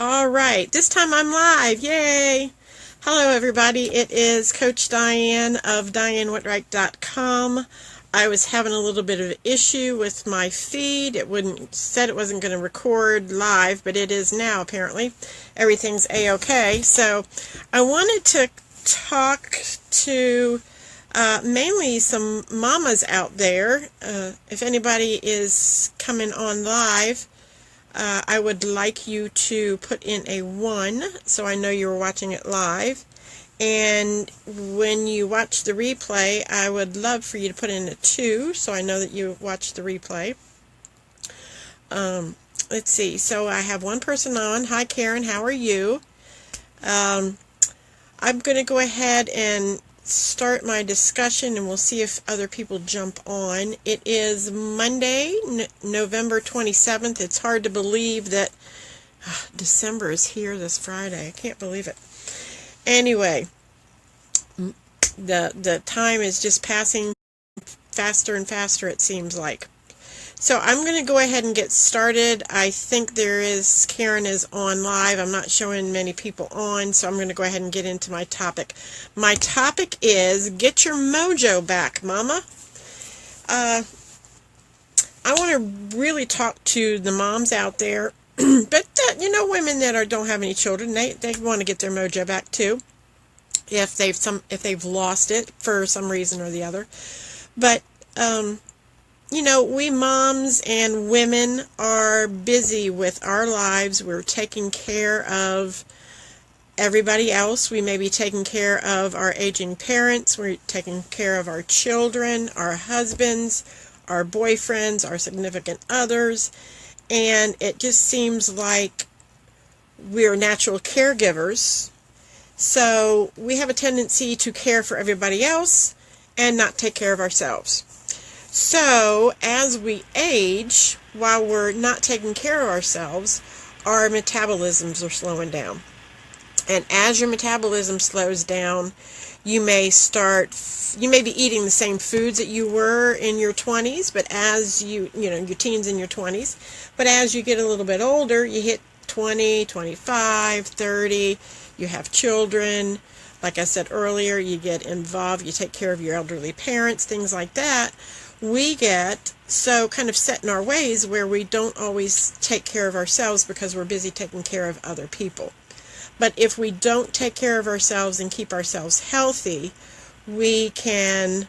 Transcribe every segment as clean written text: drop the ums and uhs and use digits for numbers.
All right, this time I'm live. Yay! Hello, everybody. It is Coach Diane of DianeWhitwright.com. I was having a little bit of an issue with my feed. Said it wasn't going to record live, but it is now, apparently. Everything's A-OK. So I wanted to talk to mainly some mamas out there. If anybody is coming on live, I would like you to put in a 1 so I know you're watching it live. And when you watch the replay, I would love for you to put in a 2 so I know that you watched the replay. Let's see. So I have one person on. Hi, Karen. How are you? I'm going to go ahead and start my discussion, and we'll see if other people jump on. It is Monday, November 27th. It's hard to believe that December is here this Friday. I can't believe it. Anyway, the time is just passing faster and faster, it seems like. So I'm going to go ahead and get started. I think Karen is on live. I'm not showing many people on, so I'm going to go ahead and get into my topic. My topic is get your mojo back, Mama. I want to really talk to the moms out there, but women that don't have any children, they want to get their mojo back too, if they've lost it for some reason or the other. But we moms and women are busy with our lives. We're taking care of everybody else. We may be taking care of our aging parents. We're taking care of our children, our husbands, our boyfriends, our significant others. And it just seems like we're natural caregivers. So we have a tendency to care for everybody else and not take care of ourselves. So, as we age, while we're not taking care of ourselves, our metabolisms are slowing down. And as your metabolism slows down, you may be eating the same foods that you were in your 20s, but as your teens in your 20s, but as you get a little bit older, you hit 20, 25, 30, you have children. Like I said earlier, you get involved, you take care of your elderly parents, things like that. We get so kind of set in our ways where we don't always take care of ourselves because we're busy taking care of other people. But if we don't take care of ourselves and keep ourselves healthy, we can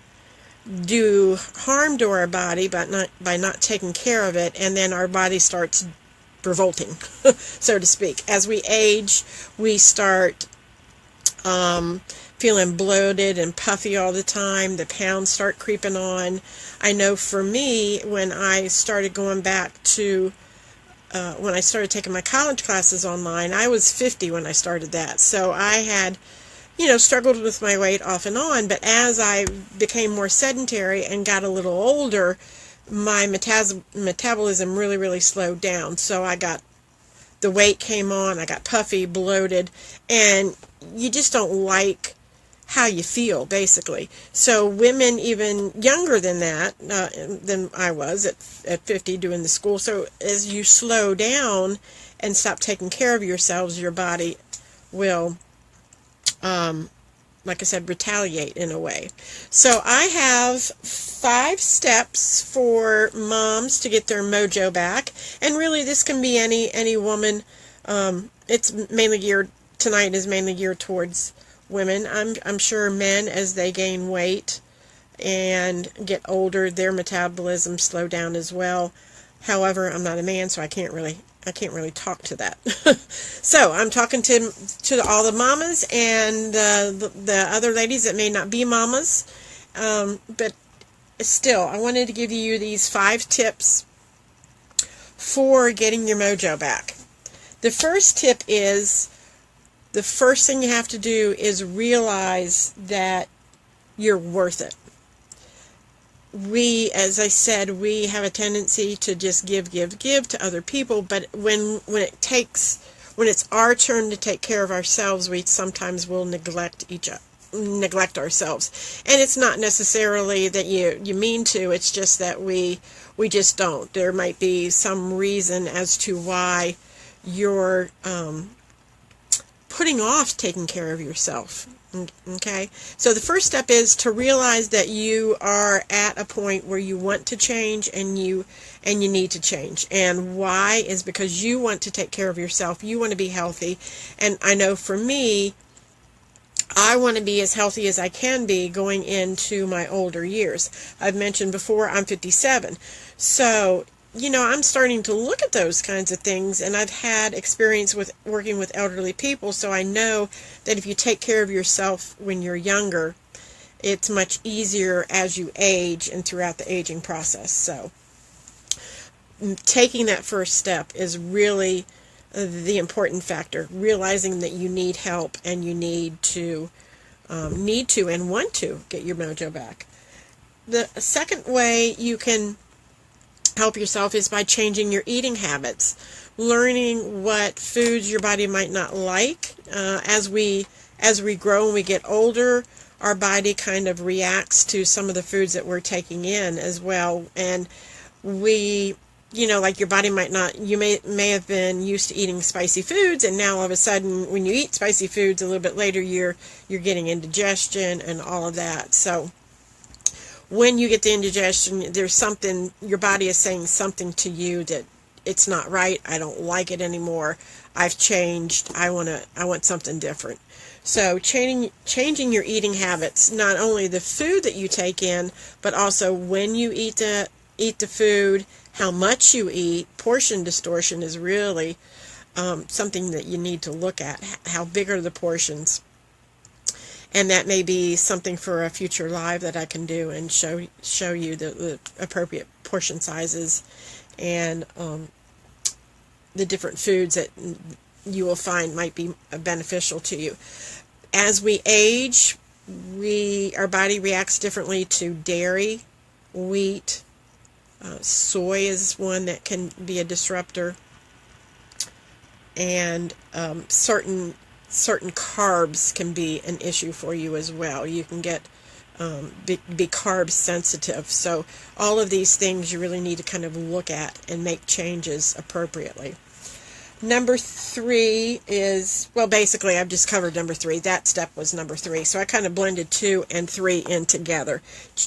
do harm to our body by not taking care of it, and then our body starts revolting, so to speak. As we age, we start feeling bloated and puffy all the time. The pounds start creeping on. I know for me, when I started going back to, when I started taking my college classes online, I was 50 when I started that. So I had, struggled with my weight off and on. But as I became more sedentary and got a little older, my metabolism really, really slowed down. So the weight came on, I got puffy, bloated, and you just don't like how you feel, basically. So women even younger than that, than I was at 50 doing the school, so as you slow down and stop taking care of yourselves, your body will, like I said, retaliate in a way. So I have 5 steps for moms to get their mojo back, and really this can be any woman. Tonight is mainly geared towards women. I'm sure men, as they gain weight and get older, their metabolism slow down as well. However, I'm not a man, so I can't really talk to that. So I'm talking to all the mamas and the other ladies that may not be mamas, but still, I wanted to give you these 5 tips for getting your mojo back. The first tip is, the first thing you have to do is realize that you're worth it. As I said, we have a tendency to just give to other people, but when it's our turn to take care of ourselves, we sometimes will neglect ourselves. And it's not necessarily that you mean to, it's just that we just don't. There might be some reason as to why you're putting off taking care of yourself. Okay, so the first step is to realize that you are at a point where you want to change, and you need to change. And why is because you want to take care of yourself. You want to be healthy. And I know for me, I want to be as healthy as I can be going into my older years. I've mentioned before I'm 57. So, I'm starting to look at those kinds of things, and I've had experience with working with elderly people, so I know that if you take care of yourself when you're younger, it's much easier as you age and throughout the aging process. So taking that first step is really the important factor, realizing that you need help and you need to and want to get your mojo back. The second way you can help yourself is by changing your eating habits, learning what foods your body might not like. As we grow and we get older, our body kind of reacts to some of the foods that we're taking in as well. And we, like your body might not, you may have been used to eating spicy foods, and now all of a sudden when you eat spicy foods a little bit later, you're getting indigestion and all of that. So when you get the indigestion, there's something, your body is saying something to you that it's not right. I don't like it anymore. I've changed. I want something different. So changing your eating habits, not only the food that you take in, but also when you eat the food, how much you eat. Portion distortion is really something that you need to look at. How big are the portions? And that may be something for a future live that I can do and show you the appropriate portion sizes and the different foods that you will find might be beneficial to you. As we age, our body reacts differently to dairy, wheat, soy is one that can be a disruptor, and certain carbs can be an issue for you as well. You can get be carb sensitive. So all of these things you really need to kind of look at and make changes appropriately. Number 3 is, well, basically I've just covered number 3. That step was number 3. So I kind of blended 2 and 3 in together.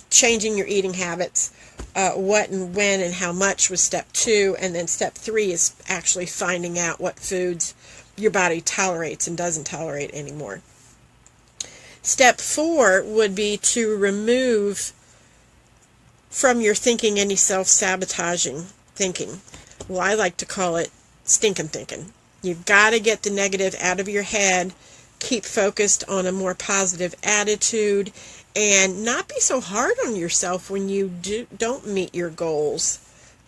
Changing your eating habits, what and when and how much was step 2, and then step 3 is actually finding out what foods your body tolerates and doesn't tolerate anymore. Step 4 would be to remove from your thinking any self-sabotaging thinking. Well, I like to call it stinking thinking. You've got to get the negative out of your head, keep focused on a more positive attitude, and not be so hard on yourself when you don't meet your goals.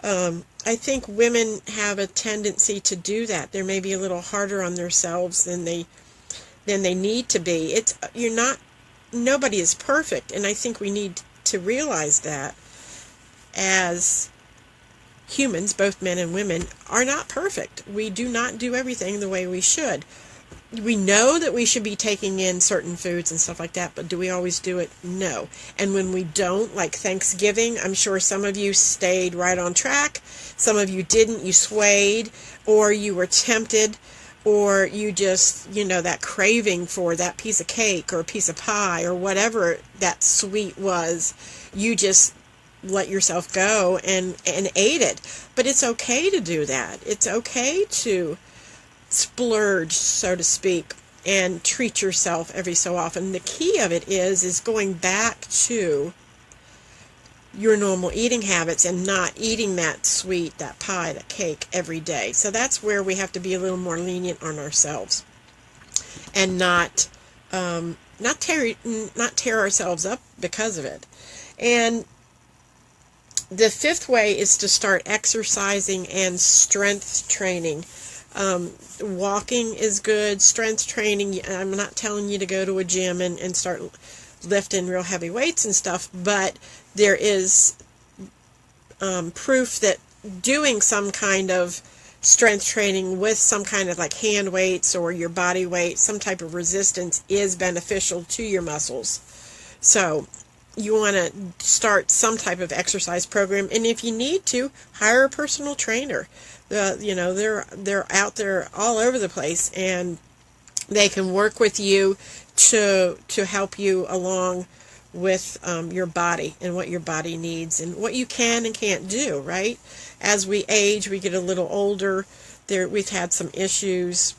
I think women have a tendency to do that. They're maybe a little harder on themselves than they need to be. Nobody is perfect, and I think we need to realize that as humans, both men and women, are not perfect. We do not do everything the way we should. We know that we should be taking in certain foods and stuff like that, but do we always do it? No. And when we don't, like Thanksgiving, I'm sure some of you stayed right on track. Some of you didn't. You swayed, or you were tempted, or you just, that craving for that piece of cake or a piece of pie or whatever that sweet was, you just let yourself go and ate it. But it's okay to do that. It's okay to splurge, so to speak, and treat yourself every so often. The key of it is going back to your normal eating habits and not eating that sweet, that pie, that cake every day. So that's where we have to be a little more lenient on ourselves and not tear ourselves up because of it. And the 5th way is to start exercising and strength training. Walking is good. Strength training, I'm not telling you to go to a gym and start lifting real heavy weights and stuff, but there is proof that doing some kind of strength training with some kind of like hand weights or your body weight, some type of resistance, is beneficial to your muscles. So you want to start some type of exercise program, and if you need to, hire a personal trainer. they're out there all over the place, and they can work with you to help you along with your body and what your body needs and what you can and can't do, right? As we age, we get a little older. We've had some issues.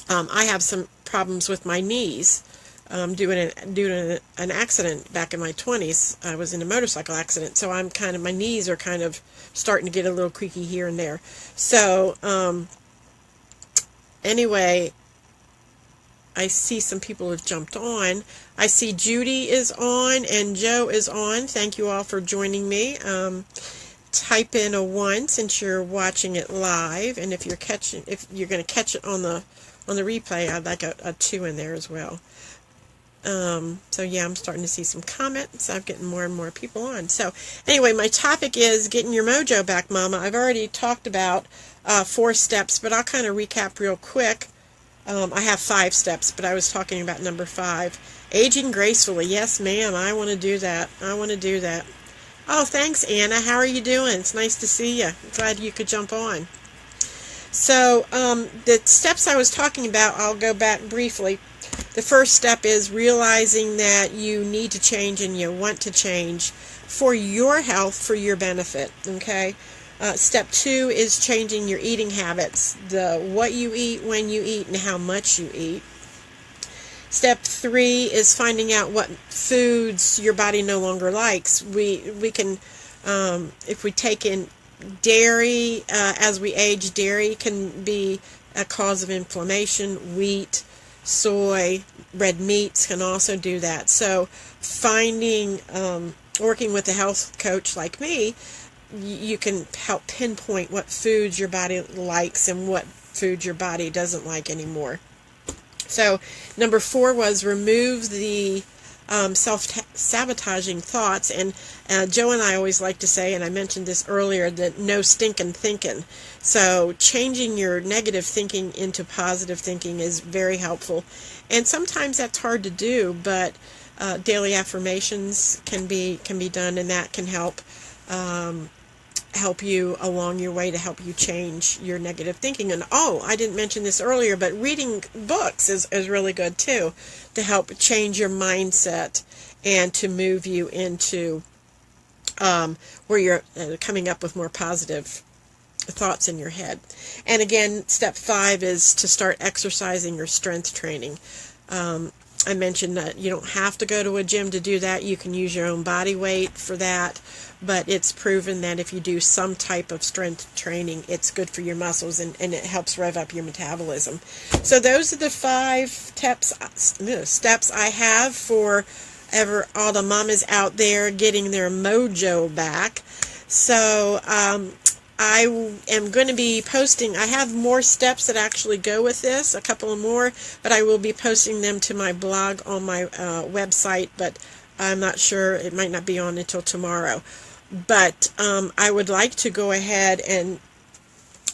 I have some problems with my knees due to an accident back in my 20s. I was in a motorcycle accident, so my knees are kind of starting to get a little creaky here and there. So anyway, I see some people have jumped on. I see Judy is on and Joe is on. Thank you all for joining me. Type in a 1 since you're watching it live, and if you're going to catch it on the replay, I'd like a 2 in there as well. So yeah, I'm starting to see some comments. I'm getting more and more people on. So anyway, my topic is getting your mojo back, Mama. I've already talked about 4 steps, but I'll kind of recap real quick. I have 5 steps, but I was talking about number 5. Aging gracefully. Yes, ma'am. I want to do that. Oh, thanks, Anna. How are you doing? It's nice to see you. Glad you could jump on. So the steps I was talking about, I'll go back briefly. The first step is realizing that you need to change and you want to change for your health, for your benefit. Okay. Step 2 is changing your eating habits, what you eat, when you eat, and how much you eat. Step 3 is finding out what foods your body no longer likes. We can, if we take in dairy, as we age, dairy can be a cause of inflammation. Wheat, soy, red meats can also do that. So working with a health coach like me, you can help pinpoint what foods your body likes and what foods your body doesn't like anymore. So number 4 was remove the self-sabotaging thoughts. And Joe and I always like to say, and I mentioned this earlier, that no stinking thinking. So changing your negative thinking into positive thinking is very helpful. And sometimes that's hard to do, but daily affirmations can be done, and that can help you along your way to help you change your negative thinking. And I didn't mention this earlier, but reading books is really good too, to help change your mindset and to move you into where you're coming up with more positive thoughts in your head. And again, step 5 is to start exercising or strength training. I mentioned that you don't have to go to a gym to do that. You can use your own body weight for that, but it's proven that if you do some type of strength training, it's good for your muscles and it helps rev up your metabolism. So those are the 5 steps I have for all the mamas out there getting their mojo back. So I am going to be posting, I have more steps that actually go with this, a couple more, but I will be posting them to my blog on my website, but I'm not sure, it might not be on until tomorrow. But I would like to go ahead and,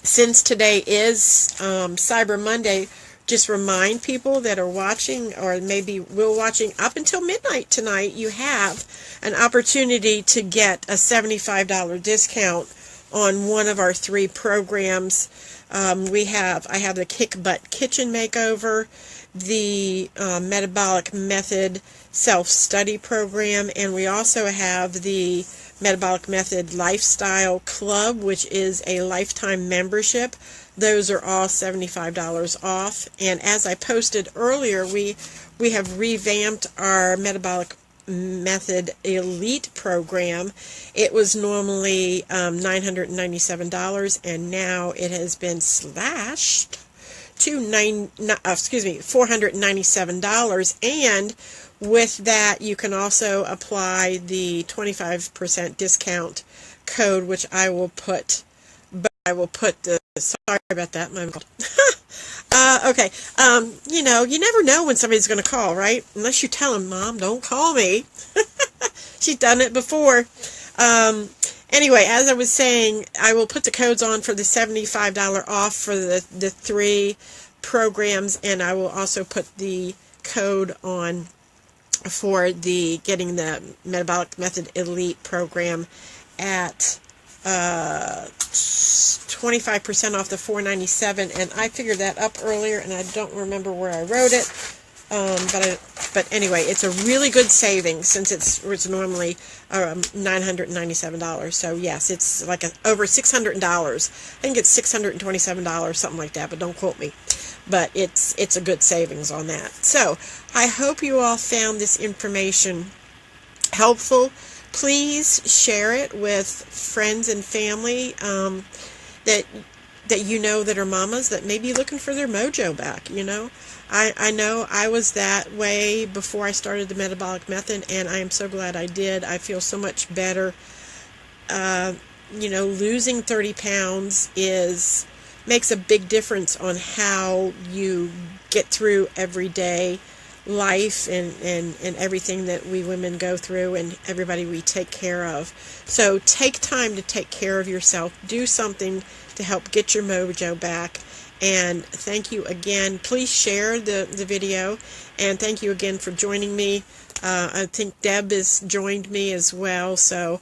since today is Cyber Monday, just remind people that are watching, or maybe will watching up until midnight tonight, you have an opportunity to get a $75 discount on one of our 3 programs. I have the Kick Butt Kitchen Makeover, the Metabolic Method Self-Study Program, and we also have the Metabolic Method Lifestyle Club, which is a lifetime membership. Those are all $75 off. And as I posted earlier, we have revamped our Metabolic Method Elite program. It was normally $997, and now it has been slashed to $497. And with that, you can also apply the 25% discount code, which I will put. But I will put the. Sorry about that. Okay. You never know when somebody's going to call, right? Unless you tell them, Mom, don't call me. She's done it before. Anyway, as I was saying, I will put the codes on for the $75 off for the 3 programs, and I will also put the code on for getting the Metabolic Method Elite program at 25% off the $4.97, and I figured that up earlier, and I don't remember where I wrote it. But anyway, it's a really good savings since it's normally $997. So yes, it's like over $600. I think it's $627, something like that. But don't quote me. But it's a good savings on that. So I hope you all found this information helpful. Please share it with friends and family that you know that are mamas that may be looking for their mojo back. I know I was that way before I started the metabolic method, and I am so glad I did. I feel so much better. Losing 30 pounds makes a big difference on how you get through everyday life and everything that we women go through and everybody we take care of. So take time to take care of yourself. Do something to help get your mojo back. And thank you again. Please share the video. And thank you again for joining me. I think Deb has joined me as well. So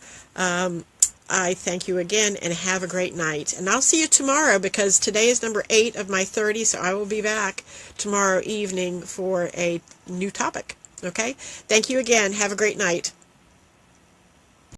I thank you again and have a great night. And I'll see you tomorrow because today is number 8 of my 30. So I will be back tomorrow evening for a new topic. Okay? Thank you again. Have a great night.